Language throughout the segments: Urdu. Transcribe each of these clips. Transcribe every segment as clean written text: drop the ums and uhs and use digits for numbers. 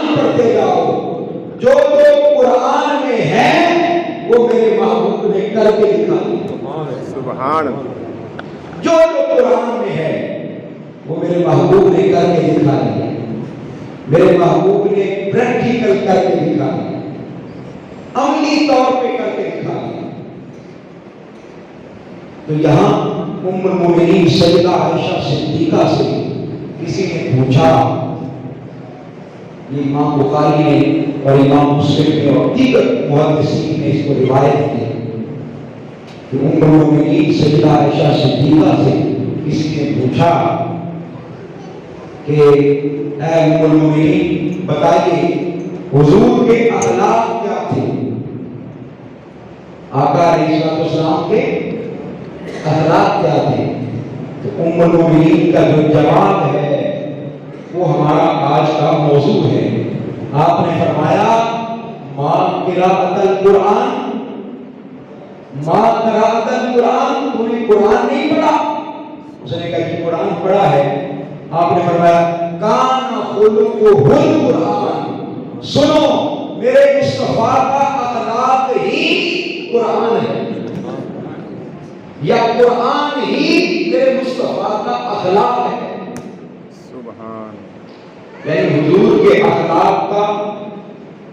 قرآن پڑھتے جاؤ، جو جو قرآن میں ہے وہ میرے محبوب نے کر کے دکھا دیا۔ سبحان جو جو قرآن میں ہے وہ میرے محبوب نے کر کے دکھا دیا، میرے محبوب نے پریکٹیکل کر کے دکھا دیا، عملی طور پہ کر کے دکھا دیا۔ تو یہاں ام المومنین سیدہ عائشہ صدیقہ سے کسی نے پوچھا، یہ امام بخاری نے اور امام مسلم نے اور دیگر محدثین نے اس کو روایت کی کہ ام المومنین سیدہ عائشہ صدیقہ سے کسی نے پوچھا کہ اے ام المومنین بتائیے حضور کے اخلاق کیا تھے، آقا علیہ السلام کے اخلاق کیا تھے؟ تو ام المومنین کا جو جواب ہے وہ ہمارا آج کا موضوع ہے۔ آپ نے فرمایا ما قراءۃ القرآن، ما قراءۃ القرآن، تو نے قرآن نہیں پڑھا؟ اس نے کہا کہ قرآن پڑھا ہے۔ آپ نے فرمایا کان خلقہ القرآن، سنو میرے مصطفیٰ کا اخلاق ہی قرآن ہے، یا قرآن ہی میرے مصطفیٰ کا اخلاق ہے۔ سبحان، یعنی حضور کے اخلاق کا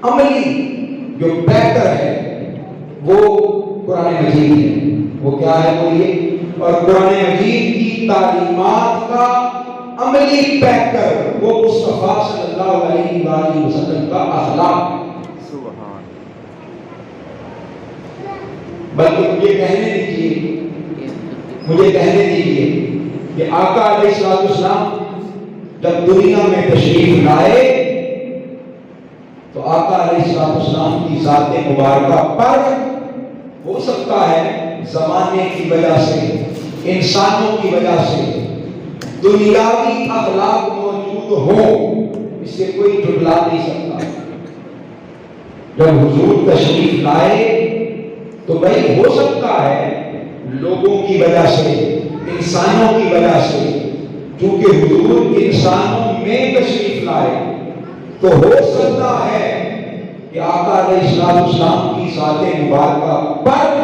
عملی جو پیکر ہے وہ قرآن مجید ہے۔ وہ کیا ہے بولیے؟ اور قرآن مجید کی تعلیمات کا عملی پیکر وہ مصطفیٰ صلی اللہ علیہ وآلہ وسلم کا اخلاق ہے۔ سبحان، بلکہ مجھے کہنے دیجیے کہ آقا علیہ السلام جب دنیا میں تشریف لائے تو آقا علیہ السلام کی ذات مبارکہ پر ہو سکتا ہے زمانے کی وجہ سے، انسانوں کی وجہ سے دنیاوی اخلاق موجود ہوں، اس سے کوئی جھٹلا نہیں سکتا۔ جب حضور تشریف لائے تو بھائی ہو سکتا ہے لوگوں کی وجہ سے، انسانوں کی وجہ سے، کیونکہ حضور انسانوں میں تشریف لائے تو ہو سکتا ہے کہ آقا علیہ السلام کی ذات مبارکہ پر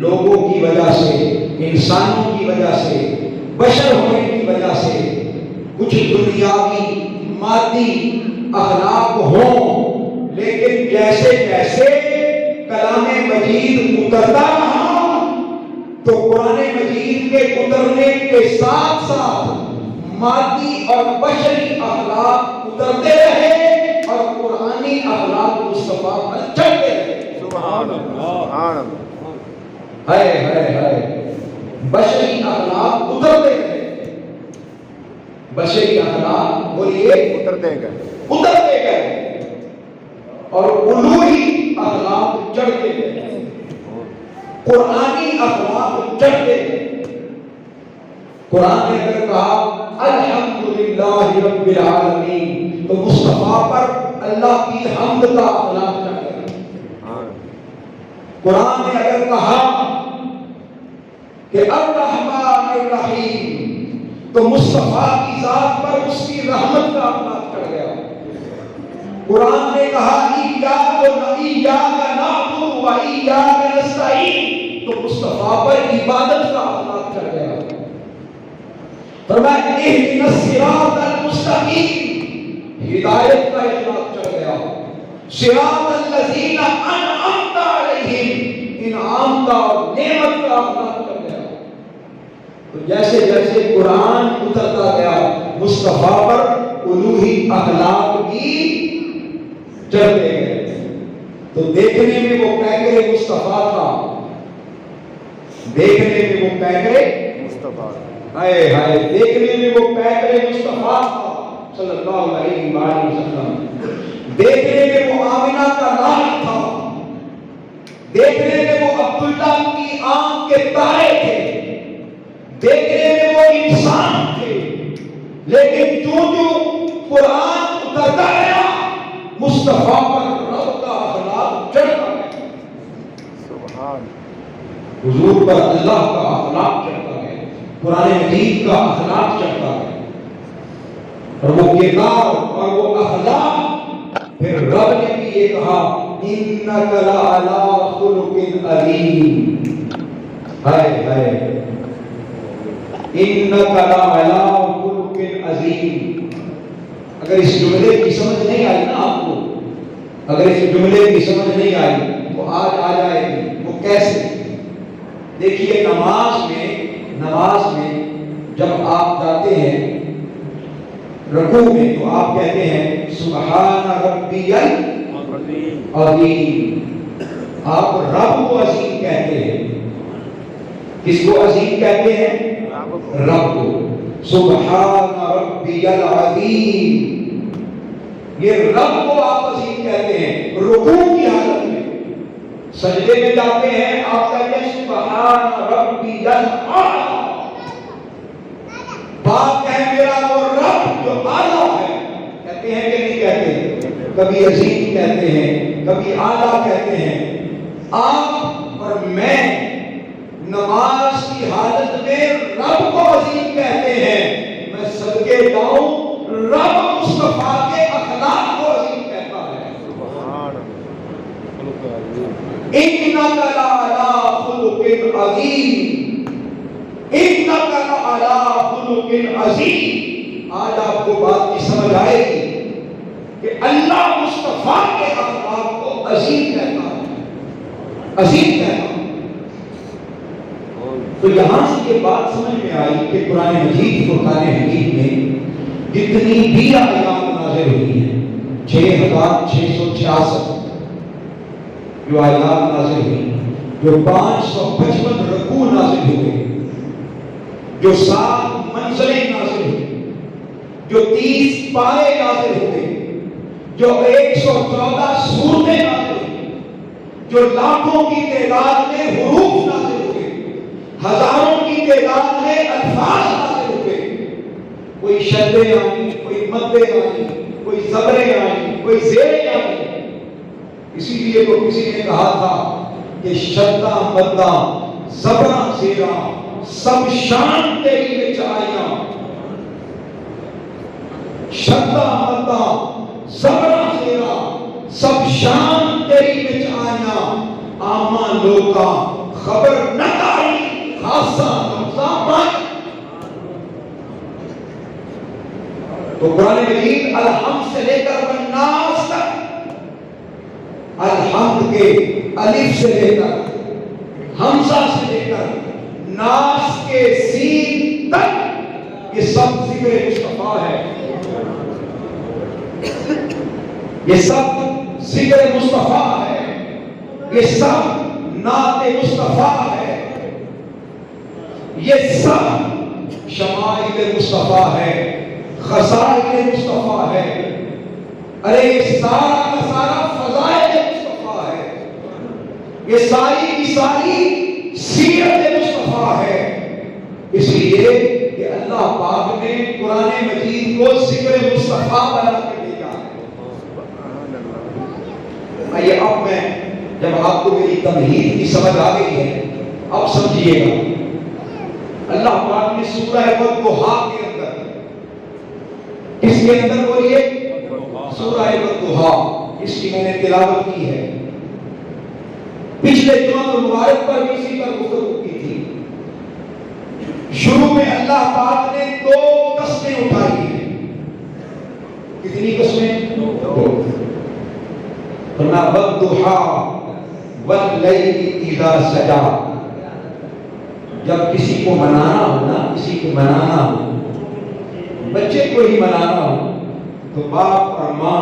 لوگوں کی وجہ سے، انسانوں کی وجہ سے، بشر ہونے کی وجہ سے کچھ دنیاوی مادی اخلاق ہوں، لیکن جیسے جیسے کلام مجید اترتا رہا تو قرآن مجید کے اترنے کے ساتھ ساتھ مادی اور بشری اخلاق اترتے رہے اور قرآنی اخلاق مصطفیٰ پر چڑھتے رہے۔ سبحان اللہ، ہائے ہائے ہائے، بشری اخلاق اترتے رہے، بشری اخلاق بولیے اترتے گئے اور الوہی اخلاق چڑھتے گئے، قرآنی اخلاق چڑھتے گئے۔ قرآن نے اگر کہا الحمدللہ رب العالمین تو مصطفیٰ پر اللہ کی حمد کا اخلاق چڑھ گیا۔ قرآن نے اگر کہا کہ الرحمن الرحیم تو مصطفیٰ کی ذات پر اس کی رحمت کا اخلاق چڑھ گیا۔ قرآن نے کہا ایاک نعبد و ایاک نستعین تو مصطفیٰ پر عبادت کا اخلاق چڑھ گیا۔ فرمایا اہدنا الصراط المستقیم، ہدایت کا اخلاق چڑھ گیا۔ صراط الذین انعمت علیہم، انعام کا اور نعمت کا اخلاق چڑھ گیا۔ تو جیسے جیسے قرآن اترتا گیا مصطفیٰ پر الوہی اخلاق بھی چڑھتے گئے۔ تو دیکھنے میں وہ پیکر مصطفیٰ تھا، دیکھنے میں وہ پیکر مصطفیٰ، ہائے ہائے، دیکھنے میں وہ پیکر مصطفیٰ تھا صلی اللہ علیہ وآلہ وسلم، دیکھنے میں وہ آمنہ کا لال تھا، دیکھنے میں وہ عبداللہ کی آنکھ کے تارے تھے، دیکھنے میں وہ انسان تھے، لیکن جو قرآن اترتا گیا مصطفیٰ پر رب کا اخلاق چڑھتا گیا، سبحان، حضور پر اللہ کا اخلاق چڑھتا گیا، قرآن مجید کا اخلاق چڑھتا گیا، اور وہ کردار اور وہ اخلاق پھر رب نے بھی یہ کہا انک لعلی خلق عظیم، ہائے ہائے، انک لعلی خلق عظیم۔ اگر اس جملے کی سمجھ نہیں آئی نا آپ کو، اگر اس جملے کی سمجھ نہیں آئی تو آج آ جائے گی۔ وہ کیسے؟ دیکھیے نماز میں جب آپ جاتے ہیں رکوع میں تو آپ کہتے ہیں سبحان ربی العظیم، آپ رب کو عظیم کہتے ہیں۔ کس کو عظیم کہتے ہیں؟ رب کو۔ سبحان ربی العظیم، یہ رب کو آپ عظیم کہتے ہیں رکوع کی حالت میں۔ سجدے میں جاتے ہیں آپ کہتے ہیں سبحان ربی الاعلی، بات ہے میرا وہ رب جو اعلیٰ ہے۔ کہتے ہیں کہ نہیں کہتے؟ کبھی عظیم کہتے ہیں، کبھی اعلیٰ کہتے ہیں۔ آپ اور میں نماز کی حالت میں رب کو عظیم کہتے ہیں۔ میں صدقے جاؤں، رب مصطفیٰ کے اخلاق کو عظیم کہتا ہے۔ انک لعلی خلق عظیم، انک لعلی خلق عظیم۔ آج آپ کو بات کی سمجھ آئے گی کہ اللہ مصطفیٰ کے اخلاق کو عظیم کہتا ہے، عظیم کہتا ہے۔ تو یہاں سے یہ بات سمجھ میں آئی کہ قرآن مجید فرقان حمید میں جتنی بھی آیات نازل ہوئی ہیں 6666 جو آیات نازل ہوئی، جو 555 رکوع نازل ہوئے، جو 7 منزلیں نازل ہوئی، جو 30 پارے نازل ہوئے، جو 114 سورتیں نازل ہوئی، جو لاکھوں کی تعداد میں حروف نازل ہوئے، ہزاروں کی تعداد میں الفاظ نازل ہوئے، کوئی شدیں آئیں، کوئی مدیں آئیں، کوئی زبریں آئیں، کوئی زیریں آئیں۔ اسی لیے تو کسی نے کہا تھا کہ شدہ مدہ زبراں زیراں سب شان تیری وچ آئیاں، شدہ مدہ زبراں زیراں سب شان تیری وچ آئیاں، آماں لوکاں خبر نہ آئی خاصا لفظاں پائی۔ تو قرآن مجید الحمد سے لے کر والناس تک، الحمد کے الف سے لے کر حمزہ سے لے کر ناس کے سین تک یہ سب ذکر مصطفیٰ ہے، یہ سب ذکر مصطفیٰ ہے، یہ سب نعت مصطفیٰ ہے، یہ سب شمائل مصطفیٰ ہے، خصائل مصطفیٰ ہے۔ ارے یہ سارا کا سارا فضائل مصطفیٰ ہے، یہ ساری کی ساری سیرت مصطفیٰ ہے۔ اس لیے کہ اللہ پاک نے قرآن مجید کو ذکر مصطفیٰ بنا کے بھیجا ہے۔ آئیے اب میں جب آپ کو میری تمہید کی سمجھ آ گئی ہے، اب سمجھیے گا۔ اللہ پاک نے سورہ والضحیٰ کے اندر، کس کے اندر بولیے؟ سورہ والضحیٰ، اس کی میں نے تلاوت کی ہے، پچھلے جمعہ المبارک پر بھی اسی پر گفتگو کی تھی۔ شروع میں اللہ پاک نے 2 قسمیں اٹھائی ہیں۔ کتنی قسمیں؟ 2۔ فرمایا والضحیٰ واللیل اذا سجا۔ جب کسی کو منانا ہو نا، کسی کو منانا ہو، بچے کو ہی منانا ہو، تو باپ اور ماں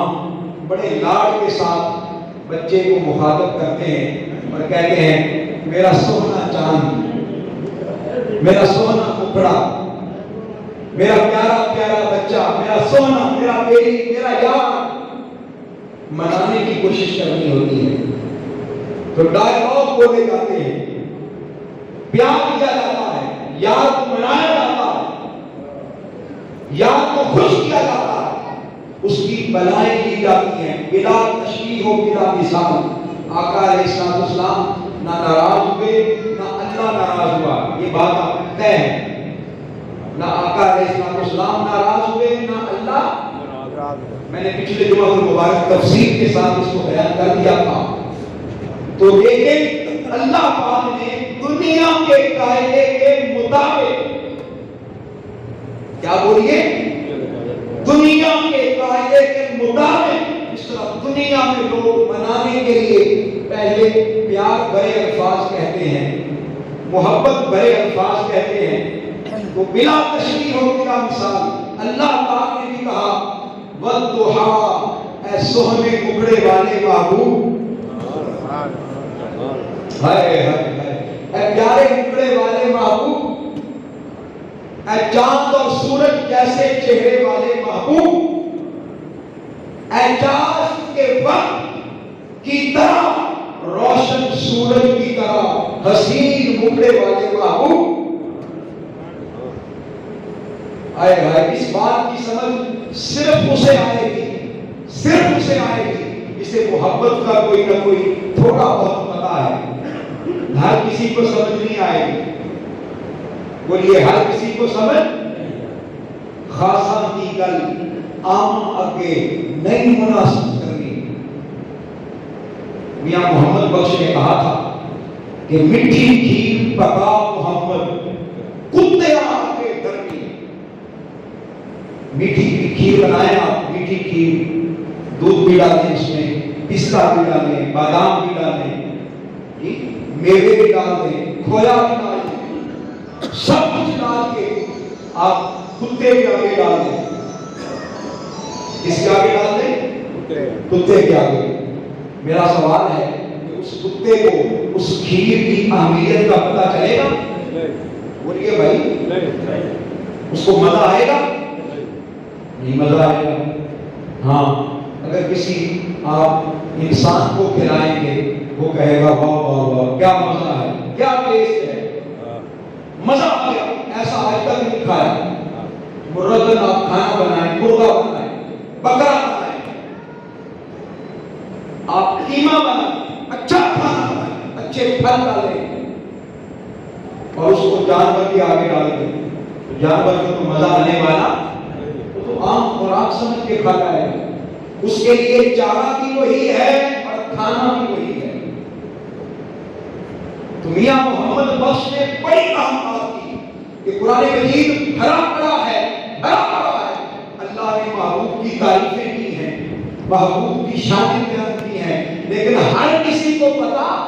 بڑے لاڈ کے ساتھ بچے کو مخاطب کرتے ہیں اور کہتے ہیں میرا سونا چاند، میرا سونا ٹکڑا، میرا پیارا پیارا بچہ، میرا سونا، میرا بیٹی، میرا یار۔ منانے کی کوشش کرنی ہوتی ہے تو ڈائیلاگ بولے جاتے ہیں، پیار کیا جاتا ہے، یار کو منایا جاتا ہے، یار کو خوش کیا جاتا ہے، اس کی بلائیں کی جاتی ہیں بلا تشبیہ و بلا مثال۔ آقا علیہ السلام نہ ناراض ہوئے نہ اللہ ناراض ہوا، یہ بات طے ہے۔ نہ آقا علیہ السلام ناراض ہوئے نہ اللہ ناراض ہوئے۔ میں نے پچھلے جمعہ المبارک تفصیل کے ساتھ اس کو بیان کر دیا تھا. تو لیکن اللہ پاک نے دنیا کے قاعدے کے مطابق، کیا بولیے، دنیا کے قاعدے کے مطابق، اس طرح دنیا میں لوگ منانے کے لیے پہلے پیار بھرے الفاظ کہتے ہیں، محبت بھرے الفاظ کہتے ہیں، تو بلا تشریح ہو بلا مثال اللہ پاک نے بھی کہا وَالضُّحَىٰ، اے سوہنے مکڑے والے محبوب، ہائے ہائے ہائے، اے پیارے مکڑے والے محبوب، اے چاند اور سورج جیسے چہرے والے محبوب، اے چاند کے وقت کی طرح روشن سورج کی طرح حسین مکڑے والے محبوب. آئے بھائی، اس بات کی سمجھ صرف اسے آئے گی، صرف اسے آئے گی اسے محبت کا کوئی نہ کوئی تھوڑا بہت پتہ ہے. ہر کسی کو سمجھ نہیں آئے گی. بولیے، ہر کسی کو سمجھ خاصا کی گل عام اگے نہیں مناسب کرنی. میاں محمد بخش نے کہا تھا کہ میٹھی کھیر پکا محمد کتے آگے درمی. میٹھی کھیر بنائیں آپ، میٹھی کھیر، دودھ بھی ڈالیں اس میں، پستہ بھی ڈالیں، بادام بھی ڈالیں، میوے بھی ڈال دیں، کھویا بھی ڈال دیں، سب کچھ ڈال کے آپ کتے کے آگے ڈال دیں. کس کے آگے ڈال دیں؟ کتے کے آگے. میرا سوال ہے کہ اس کتے کو اس کھیر کی اہمیت کا پتہ چلے گا؟ بولیے بھائی، اس کو مزہ آئے گا؟ نہیں مزہ آئے گا. ہاں، اگر کسی آپ انسان کو کھلائیں گے وہ کہے گا واہ واہ واہ کیا مزہ ہے، کیا ٹیسٹ ہے، مزہ آ گیا، ایسا آج تک نہیں کھایا. مرغن آپ کھانا بنائیں، مرغا بنائیں، بکرا بنائیں، آپ قیمہ بنائیں، اچھا کھانا بنائیں، اچھے پھل ڈالیں اور اس کو جانور کے آگے ڈال دیں، تو جانور کو تو مزہ آنے والا تو عام خوراک سمجھ کے کھاتا ہے. اس کے لیے چارہ بھی وہی ہے اور کھانا بھی وہی ہے. تو میاں محمد بخش نے بڑی اہم بات کی کہ قرآن مجید بھرا پڑا ہے، بھرا پڑا ہے. اللہ نے محبوب کی تعریفیں کی ہیں، محبوب کی شانیں بیان کی ہیں، لیکن ہر کسی کو پتا